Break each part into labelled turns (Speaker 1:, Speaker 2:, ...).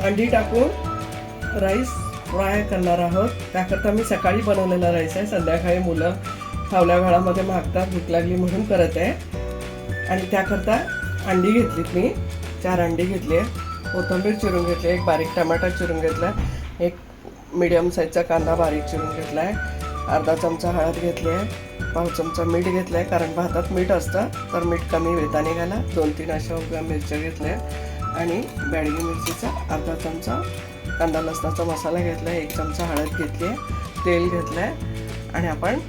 Speaker 1: अंडी टाकून rice fry करणार आहोत. त्याकरता मी सकाळी बनवलेला राईस आहे. संध्याकाळी मुलं फावल्या वेळामध्ये मागतात, भूक लागली म्हणून करत आहे. आणि त्याकरता अंडी घेतलीत मी, 4 अंडी घेतली आहे. कोथिंबीर चिरून घेतली, एक बारीक टमाटा चिरून घेतला, एक मीडियम साईजचा कांदा बारीक चिरून घेतला आहे, अर्धा चमचा हळद घेतली आहे, पाव चमचा मीठ घेतलं आहे, कारण भातात मीठ असतं तर मीठ कमी वेताने घाला. 2-3 अशा उभ्या मिरच्या घेतल्या आणि बॅडगी मिरचीचा अर्धा चमचा कांदा लसणाचा मसाला घेतला आहे, 1 चमचा हळद घेतली आहे, तेल घेतलं आहे आणि आपण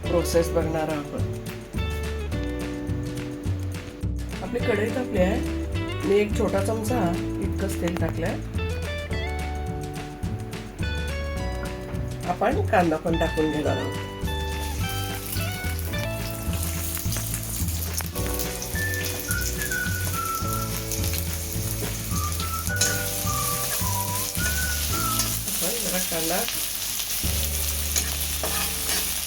Speaker 1: प्रोसेस बघणार आहोत. आपली कढई तापली आहे. मी 1 छोटा चमचा इतकंच तेल टाकलं आहे. आपण कांदा पण टाकून घेणार आहोत. कांदा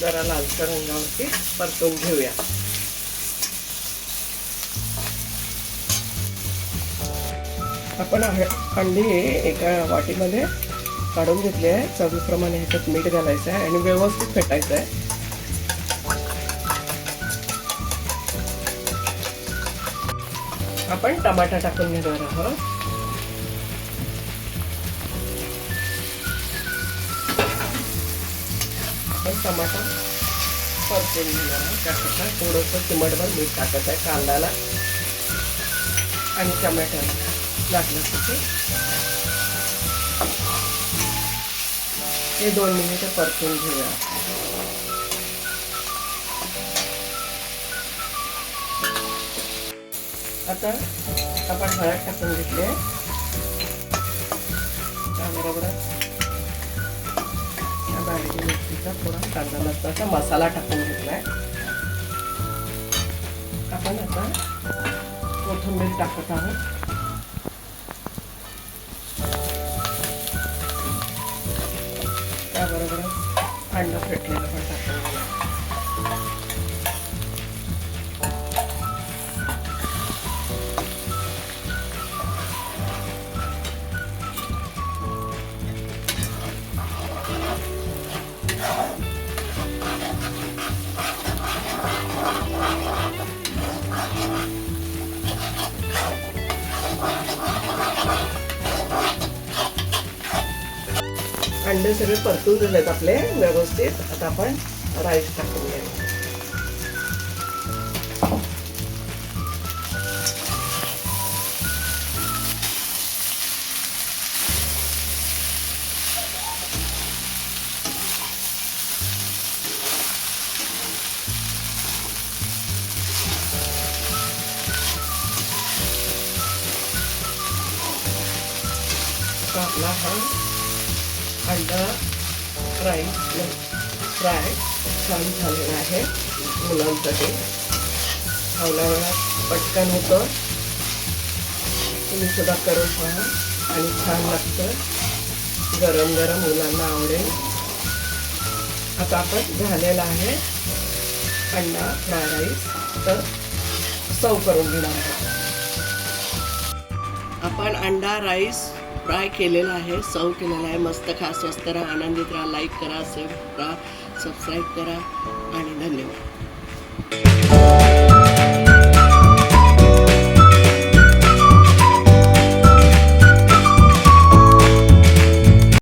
Speaker 1: जरा लालसर रंगावरती परतून घेऊया. आपण अंडी एका वाटीमध्ये काढून घेतली आहे. चवीप्रमाणे ह्याच्यात मीठ घालायचं आहे आणि व्यवस्थित फेटायचं आहे. आपण टमाटा टाकून घेणार आहोत. टमाटा परतून घेणार आहे. त्याकरता थोडंसं चिमटभर मीठ टाकत आहे कांद्याला आणि टमाट्याला लागण्यासाठी. हे 2 मिनिटं परतून घेऊया. आता आपण हळद टाकून घेतली आहे. त्याबरोबरच बारीक मिरचीचा थोडा कांदा लसणाचा मसाला टाकून घेतलाय. आपण आता कोथिंबीर टाकत आहोत. त्याबरोबरच अंड फेटलेलं पण टाकून घेऊया. अंडे सगळे परतून दिलेत आपले व्यवस्थित. आता आपण राईस टाकून घ्यायचा. आपला हा अंडा राईस फ्राय छान झालेला आहे. मुलांसाठी खावल्या वेळात पटकन होतं. तुम्ही सुद्धा करून पहा आणि छान लागतं. गरम गरम मुलांना आवडेल. आता आपण झालेला आहे अंडा फ्राय राईस, तर सर्व करून घेणार आहोत. आपण अंडा राईस फ्राय केलेला आहे, सर्व केलेला आहे. मस्त खा, स्वस्त राहा, आनंदित राहा. लाईक करा, शेअर करा, सबस्क्राईब करा आणि धन्यवाद.